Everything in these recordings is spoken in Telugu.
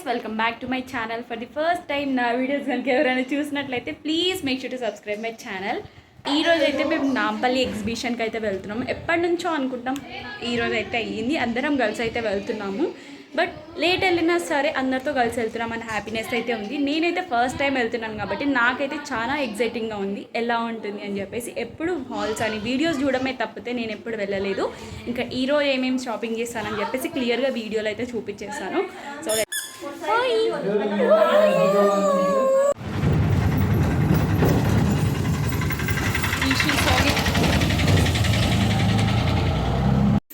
Welcome back to my channel. For the first time నా వీడియోస్ కనుక ఎవరైనా చూసినట్లయితే please make sure to subscribe my channel. ఈరోజు అయితే మేము నాంపల్లి ఎగ్జిబిషన్కి అయితే వెళ్తున్నాం. ఎప్పటి నుంచో అనుకుంటాం, ఈరోజు అయితే అయ్యింది. అందరం కలిసి అయితే వెళ్తున్నాము. బట్ లేట్ వెళ్ళినా సరే అందరితో కలిసి వెళ్తున్నాం అన్న హ్యాపీనెస్ అయితే ఉంది. నేనైతే ఫస్ట్ టైం వెళ్తున్నాను కాబట్టి నాకైతే చాలా ఎగ్జైటింగ్గా ఉంది ఎలా ఉంటుంది అని చెప్పేసి. ఎప్పుడు హాల్స్ అని వీడియోస్ చూడమే తప్పితే నేను ఎప్పుడు వెళ్ళలేదు. ఇంకా ఈరోజు ఏమేమి షాపింగ్ చేస్తానని చెప్పేసి క్లియర్గా వీడియోలో అయితే చూపించేస్తాను. సో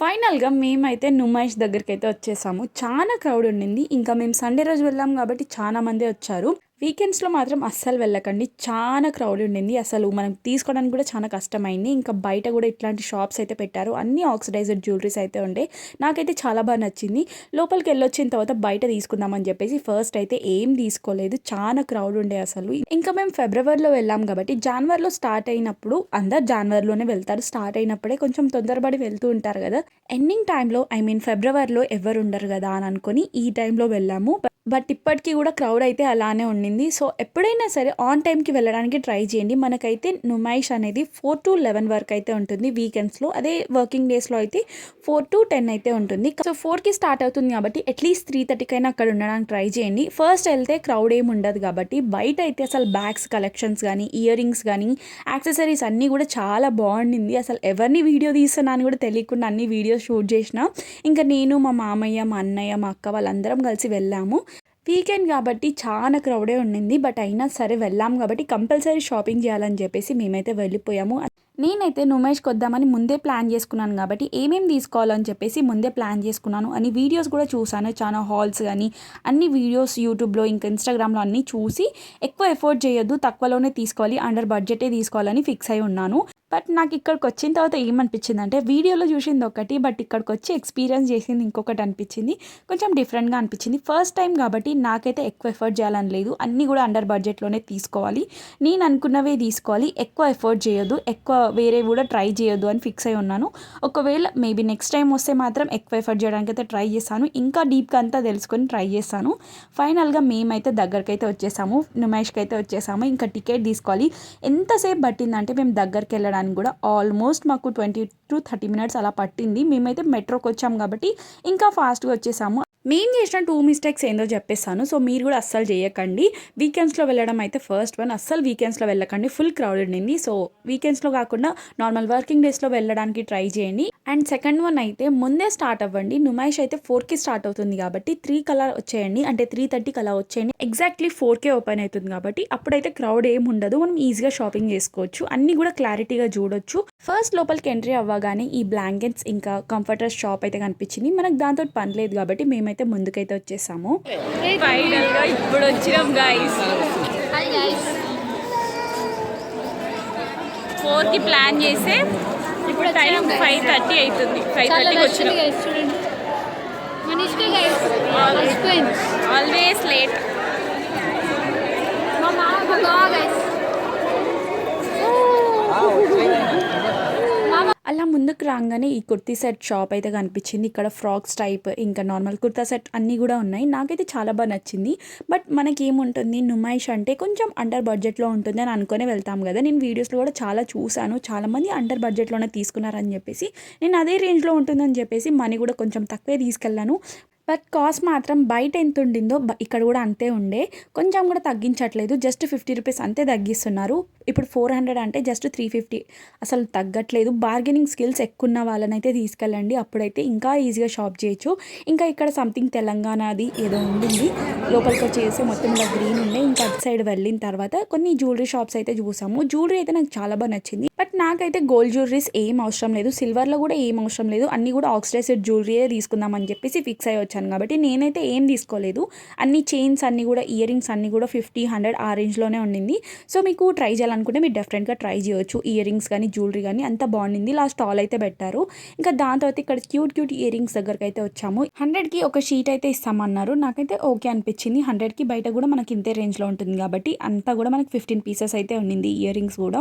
ఫైనల్గా మేమైతే నుమాయిష్ దగ్గరికి అయితే వచ్చేసాము. చాలా క్రౌడ్ ఉండింది. ఇంకా మేము సండే రోజు వెళ్ళాం కాబట్టి చాలా మంది వచ్చారు. వీకెండ్స్లో మాత్రం అస్సలు వెళ్ళకండి, చాలా క్రౌడ్ ఉండింది. అసలు మనం తీసుకోవడానికి కూడా చాలా కష్టమైంది. ఇంకా బయట కూడా ఇట్లాంటి షాప్స్ అయితే పెట్టారు. అన్ని ఆక్సిడైజ్డ్ జ్యువెలరీస్ అయితే ఉండే. నాకైతే చాలా బాగా నచ్చింది. లోపలికి వెళ్ళొచ్చిన తర్వాత బయట తీసుకుందామని చెప్పేసి ఫస్ట్ అయితే ఏం తీసుకోలేదు, చాలా క్రౌడ్ ఉండే అసలు. ఇంకా మేము ఫిబ్రవరిలో వెళ్ళాం కాబట్టి జనవరిలో స్టార్ట్ అయినప్పుడు అందరు జనవరిలోనే వెళ్తారు. స్టార్ట్ అయినప్పుడే కొంచెం తొందరపడి వెళ్తూ ఉంటారు కదా. ఎండింగ్ టైంలో ఫిబ్రవరిలో ఎవరు ఉండరు కదా అని అనుకొని ఈ టైంలో వెళ్ళాము. బట్ ఇప్పటికీ కూడా క్రౌడ్ అయితే అలానే ఉండింది. సో ఎప్పుడైనా సరే ఆన్ టైంకి వెళ్ళడానికి ట్రై చేయండి. మనకైతే నుమాయిష్ అనేది 4 to 11 వరకు అయితే ఉంటుంది వీకెండ్స్లో. అదే వర్కింగ్ డేస్లో అయితే 4 to 10 అయితే ఉంటుంది. సో 4కి స్టార్ట్ అవుతుంది కాబట్టి అట్లీస్ట్ 3:30 కైనా అక్కడ ఉండడానికి ట్రై చేయండి. ఫస్ట్ వెళ్తే క్రౌడ్ ఏమి ఉండదు కాబట్టి. బయట అయితే అసలు బ్యాగ్స్ కలెక్షన్స్ కానీ, ఇయర్ రింగ్స్ కానీ, యాక్సెసరీస్ అన్నీ కూడా చాలా బాగుండింది. అసలు ఎవరిని వీడియో తీస్తున్నాను కూడా తెలియకుండా అన్ని వీడియోస్ షూట్ చేసిన. ఇంకా నేను, మా మామయ్య, మా అన్నయ్య, మా అక్క వాళ్ళందరం కలిసి వెళ్ళాము. వీకెండ్ కాబట్టి చాలా క్రౌడే ఉండింది. బట్ అయినా సరే వెళ్ళాం కాబట్టి కంపల్సరీ షాపింగ్ చేయాలని చెప్పేసి మేమైతే వెళ్ళిపోయాము. నేనైతే నుమాయిష్కి వద్దామని ముందే ప్లాన్ చేసుకున్నాను కాబట్టి ఏమేమి తీసుకోవాలని చెప్పేసి ముందే ప్లాన్ చేసుకున్నాను అని వీడియోస్ కూడా చూసాను. చాలా హాల్స్ కానీ అన్ని వీడియోస్ యూట్యూబ్లో ఇంకా ఇన్స్టాగ్రామ్లో అన్నీ చూసి ఎక్కువ ఎఫోర్డ్ చేయొద్దు, తక్కువలోనే తీసుకోవాలి, అండర్ బడ్జెటే తీసుకోవాలని ఫిక్స్ అయి ఉన్నాను. బట్ నాకు ఇక్కడికి వచ్చిన తర్వాత ఏమనిపించింది అంటే వీడియోలో చూసింది ఒకటి, బట్ ఇక్కడికి వచ్చి ఎక్స్పీరియన్స్ చేసింది ఇంకొకటి అనిపించింది. కొంచెం డిఫరెంట్గా అనిపించింది. ఫస్ట్ టైం కాబట్టి నాకైతే ఎక్కువ ఎఫర్ట్ చేయాలని లేదు. అన్నీ కూడా అండర్ బడ్జెట్లోనే తీసుకోవాలి, నేను అనుకున్నవే తీసుకోవాలి, ఎక్కువ ఎఫర్ట్ చేయొద్దు, ఎక్కువ వేరే కూడా ట్రై చేయొద్దు అని ఫిక్స్ అయి ఉన్నాను. ఒకవేళ మేబీ నెక్స్ట్ టైం వస్తే మాత్రం ఎక్కువ ఎఫర్ట్ చేయడానికి అయితే ట్రై చేస్తాను, ఇంకా డీప్గా అంతా తెలుసుకొని ట్రై చేస్తాను. ఫైనల్గా మేమైతే దగ్గరికి అయితే వచ్చేసాము, నుమాయిష్కి అయితే వచ్చేసాము. ఇంకా టికెట్ తీసుకోవాలి. ఎంతసేపు పట్టిందంటే మేము దగ్గరికి వెళ్ళడానికి కూడా ఆల్మోస్ట్ మాకు 20 to 30 minutes అలా పట్టింది. మేమైతే మెట్రోకి వచ్చాము కాబట్టి ఇంకా ఫాస్ట్గా వచ్చేసాము. మేము చేసిన 2 mistakes ఏందో చెప్పేస్తాను. సో మీరు కూడా అస్సలు చేయకండి. వీకెండ్స్లో వెళ్ళడం అయితే ఫస్ట్ వన్, అస్సలు వీకెండ్స్లో వెళ్ళకండి, ఫుల్ క్రౌడ్ ఉండింది. సో వీకెండ్స్లో కాకుండా నార్మల్ వర్కింగ్ డేస్లో వెళ్ళడానికి ట్రై చేయండి. అండ్ సెకండ్ వన్ అయితే ముందే స్టార్ట్ అవ్వండి. నుమాయిష్ అయితే 4కి స్టార్ట్ అవుతుంది కాబట్టి 3 అలా వచ్చేయండి, అంటే 3:30 అలా వచ్చేయండి. ఎగ్జాక్ట్లీ 4కే ఓపెన్ అవుతుంది కాబట్టి అప్పుడైతే క్రౌడ్ ఏమి ఉండదు, మనం ఈజీగా షాపింగ్ చేసుకోవచ్చు, అన్నీ కూడా క్లారిటీగా చూడొచ్చు. ఫస్ట్ లోపలికి ఎంట్రీ అవ్వగానే ఈ బ్లాంకెట్స్ ఇంకా కంఫర్టర్స్ షాప్ అయితే కనిపించింది. మనకు దాంతో పని లేదు కాబట్టి మేమైతే ముందుకైతే వచ్చేసాము. ఫైనల్గా ఇప్పుడు వచ్చినాం గైస్. 4కి ప్లాన్ చేస్తే ఇప్పుడు టైం 5:30 అవుతుంది. 5:30కి వచ్చినాం. Always late. అలా ముందుకు రాగానే ఈ కుర్తీ సెట్ షాప్ అయితే కనిపించింది. ఇక్కడ ఫ్రాక్స్ టైప్ ఇంకా నార్మల్ కుర్తా సెట్ అన్నీ కూడా ఉన్నాయి. నాకైతే చాలా బాగా నచ్చింది. బట్ మనకి ఏముంటుంది, నుమాయిష్ అంటే కొంచెం అండర్ బడ్జెట్లో ఉంటుంది అని అనుకునే వెళ్తాం కదా. నేను వీడియోస్లో కూడా చాలా చూశాను, చాలామంది అండర్ బడ్జెట్లోనే తీసుకున్నారని చెప్పేసి. నేను అదే రేంజ్లో ఉంటుందని చెప్పేసి మనీ కూడా కొంచెం తక్కువే తీసుకెళ్ళాను. బట్ కాస్ట్ మాత్రం బయట ఎంత ఉండిందో ఇక్కడ కూడా అంతే ఉండే, కొంచెం కూడా తగ్గించట్లేదు. జస్ట్ 50 రూపీస్ అంతే తగ్గిస్తున్నారు. ఇప్పుడు 400 అంటే జస్ట్ 350, అసలు తగ్గట్లేదు. బార్గెనింగ్ స్కిల్స్ ఎక్కువ ఉన్న వాళ్ళనైతే తీసుకెళ్ళండి, అప్పుడైతే ఇంకా ఈజీగా షాప్ చేయొచ్చు. ఇంకా ఇక్కడ సంథింగ్ తెలంగాణది ఏదో ఉండింది. లోపలికి వచ్చేసి మొత్తం ఇలా గ్రీన్ ఉండే. ఇంకా అటు సైడ్ వెళ్ళిన తర్వాత కొన్ని జ్యువెలరీ షాప్స్ అయితే చూసాము. జ్యువెలరీ అయితే నాకు చాలా బాగా నచ్చింది. బట్ నాకైతే గోల్డ్ జ్యువెలరీస్ ఏం అవసరం లేదు, సిల్వర్లో కూడా ఏం అవసరం లేదు, అన్నీ కూడా ఆక్సిడైజ్డ్ జ్యువెలరీయే తీసుకుందామని చెప్పేసి ఫిక్స్ అయ్యి వచ్చాను కాబట్టి నేనైతే ఏం తీసుకోలేదు. అన్ని చైన్స్ అన్నీ కూడా, ఇయర్ రింగ్స్ అన్నీ కూడా 50, 100 ఆ రేంజ్లోనే ఉండింది. సో మీకు ట్రై చేయాలనుకుంటే మీరు డెఫినెట్గా ట్రై చేయొచ్చు. ఇయర్ రింగ్స్ కానీ జ్యువెలరీ కానీ అంత బాగుండింది. లాస్ట్ స్టాల్ అయితే పెట్టారు. ఇంకా దాని తర్వాత ఇక్కడ క్యూట్ ఇయర్ రింగ్స్ దగ్గరికి అయితే వచ్చాము. 100కి ఒక షీట్ అయితే ఇస్తామన్నారు. నాకైతే ఓకే అనిపించింది. 100కి బయట కూడా మనకి ఇంతే రేంజ్లో ఉంటుంది కాబట్టి అంతా కూడా మనకి 15 pieces అయితే ఉండింది ఇయర్ రింగ్స్ కూడా.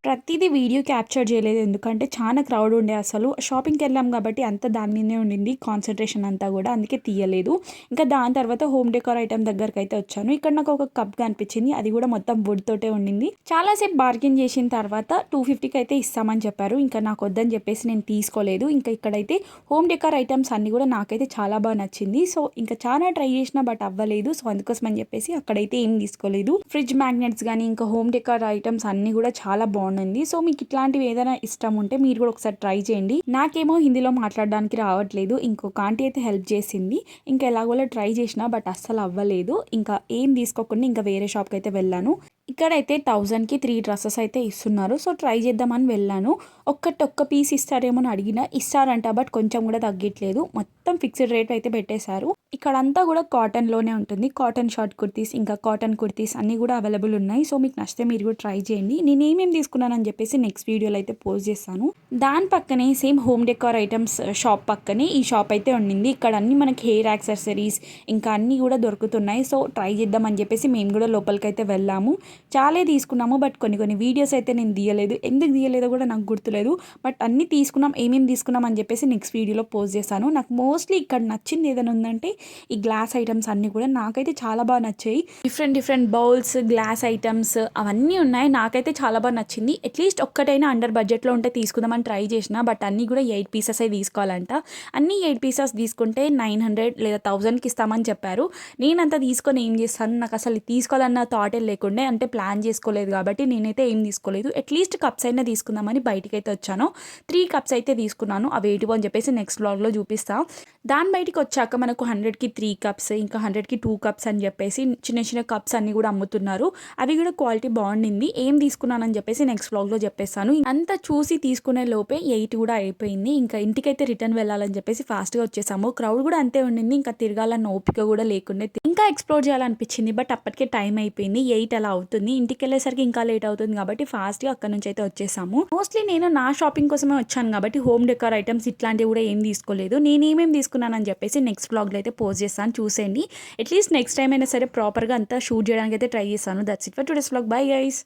ప్రతిదీ నేనైతే వీడియో క్యాప్చర్ చేయలేదు, ఎందుకంటే చాలా క్రౌడ్ ఉండే. అసలు షాపింగ్కి వెళ్ళాం కాబట్టి అంత దాని మీదనే ఉండింది కాన్సన్ట్రేషన్ అంతా కూడా, అందుకే తీయలేదు. ఇంకా దాని తర్వాత హోమ్ డెకార్ ఐటమ్ దగ్గరికి అయితే వచ్చాను. ఇక్కడ నాకు ఒక కప్ కనిపించింది, అది కూడా మొత్తం వుడ్ తోటే ఉండింది. చాలాసేపు బార్గెన్ చేసిన తర్వాత 250కి అయితే ఇస్తామని చెప్పారు. ఇంకా నాకు వద్దని చెప్పేసి నేను తీసుకోలేదు. ఇంకా ఇక్కడైతే హోమ్ డెకార్ ఐటమ్స్ అన్నీ కూడా నాకైతే చాలా బాగా నచ్చింది. సో ఇంకా చాలా ట్రై చేసిన బట్ అవ్వలేదు. సో అందుకోసం అని చెప్పేసి అక్కడైతే ఏం తీసుకోలేదు. ఫ్రిడ్జ్ మ్యాగ్నెట్స్ కానీ ఇంకా హోమ్ డెకార్ ఐటమ్స్ అన్నీ కూడా చాలా బాగుంది. సో మీకు ఇట్లాంటివి ఏదైనా ఇష్టం ఉంటే మీరు కూడా ఒకసారి ట్రై చేయండి. నాకేమో హిందీలో మాట్లాడడానికి రావట్లేదు, ఇంకొక ఆంటీ అయితే హెల్ప్ చేసింది. ఇంకా ఎలాగోలా ట్రై చేసిన బట్ అస్సలు అవ్వలేదు. ఇంకా ఏం తీసుకోకుండా ఇంకా వేరే షాప్కి అయితే వెళ్ళాను. ఇక్కడైతే 1000కి 3 డ్రెస్సెస్ అయితే ఇస్తున్నారు. సో ట్రై చేద్దామని వెళ్ళాను. ఒక్క పీస్ ఇస్తారేమో అని అడిగినా ఇస్తారంట, బట్ కొంచెం కూడా తగ్గట్లేదు. మొత్తం ఫిక్స్డ్ రేట్ అయితే పెట్టేశారు. ఇక్కడంతా కూడా కాటన్లోనే ఉంటుంది. కాటన్ షార్ట్ కుర్తీస్ ఇంకా కాటన్ కుర్తీస్ అన్నీ కూడా అవైలబుల్ ఉన్నాయి. సో మీకు నచ్చితే మీరు కూడా ట్రై చేయండి. నేను ఏమేమి తీసుకున్నానని చెప్పేసి నెక్స్ట్ వీడియోలో అయితే పోస్ట్ చేస్తాను. దాని పక్కనే same home decor items shop పక్కనే ఈ షాప్ అయితే ఉండింది. ఇక్కడ అన్ని మనకి హెయిర్ యాక్సెసరీస్ ఇంకా అన్నీ కూడా దొరుకుతున్నాయి. సో ట్రై చేద్దామని చెప్పేసి మేము కూడా లోపలికి అయితే వెళ్ళాము. చాలా తీసుకున్నాము, బట్ కొన్ని వీడియోస్ అయితే నేను తీయలేదు. ఎందుకు తీయలేదో కూడా నాకు గుర్తులేదు. బట్ అన్నీ తీసుకున్నాం, ఏమేమి తీసుకున్నాం అని చెప్పేసి నెక్స్ట్ వీడియోలో పోస్ట్ చేశాను. నాకు మోస్ట్లీ ఇక్కడ నచ్చింది ఏదైనా ఉందంటే ఈ గ్లాస్ ఐటమ్స్ అన్నీ కూడా నాకైతే చాలా బాగా నచ్చాయి. డిఫరెంట్ బౌల్స్, గ్లాస్ ఐటమ్స్ అవన్నీ ఉన్నాయి. నాకైతే చాలా బాగా నచ్చింది. అట్లీస్ట్ ఒక్కటైనా అండర్ బడ్జెట్లో ఉంటే తీసుకుందామని ట్రై చేసిన, బట్ అన్నీ కూడా 8 పీసెస్ అయి తీసుకోవాలంట. అన్నీ 8 పీసెస్ తీసుకుంటే 900 లేదా 1000కి ఇస్తామని చెప్పారు. నేనంతా తీసుకొని ఏం చేస్తాను, నాకు అసలు తీసుకోవాలన్న థాటే లేకుండే, అంటే ప్లాన్ చేసుకోలేదు కాబట్టి నేనైతే ఏం తీసుకోలేదు. అట్లీస్ట్ కప్స్ అయినా తీసుకుందామని బయటికి అయితే వచ్చాను. 3 కప్స్ అయితే తీసుకున్నాను. అవి ఏంటివో అని చెప్పేసి నెక్స్ట్ వ్లాగ్లో చూపిస్తాను. దాని బయటికి వచ్చాక మనకు 100కి 3 కప్స్ ఇంకా 100కి 2 కప్స్ అని చెప్పేసి చిన్న కప్స్ అన్నీ కూడా అమ్ముతున్నారు. అవి కూడా క్వాలిటీ బాగుండింది. ఏం తీసుకున్నానని చెప్పేసి నెక్స్ట్ వ్లాగ్లో చెప్పేస్తాను. అంతా చూసి తీసుకునే లోపే 8 కూడా అయిపోయింది. ఇంకా ఇంటికైతే రిటర్న్ వెళ్ళాలని చెప్పేసి ఫాస్ట్గా వచ్చేసాము. క్రౌడ్ కూడా అంతే ఉండింది. ఇంకా తిరగాలన్న ఓపిక కూడా లేకుండా ఇంకా ఎక్స్ప్లోర్ చేయాలనిపించింది, బట్ అప్పటికే టైం అయిపోయింది. 8 అలా అవుతుంది. ఇంటికి వెళ్ళేసరికి ఇంకా లేట్ అవుతుంది కాబట్టి ఫాస్ట్గా అక్కడ నుంచి అయితే వచ్చేసాము. మోస్ట్లీ నేను నా షాపింగ్ కోసమే వచ్చాను కాబట్టి హోమ్ డెకార్ ఐటమ్స్ ఇట్లాంటివి కూడా ఏం తీసుకోలేదు. నేను ఏమేమి తీసుకున్నానని చెప్పేసి నెక్స్ట్ వ్లాగ్లో అయితే పోస్ట్ చేస్తాను, చూసేయండి. అట్లీస్ట్ నెక్స్ట్ టైం అయినా సరే ప్రాపర్గా అంతా షూట్ చేయడానికి అయితే ట్రై చేస్తాను. That's it for today's vlog. Bye guys.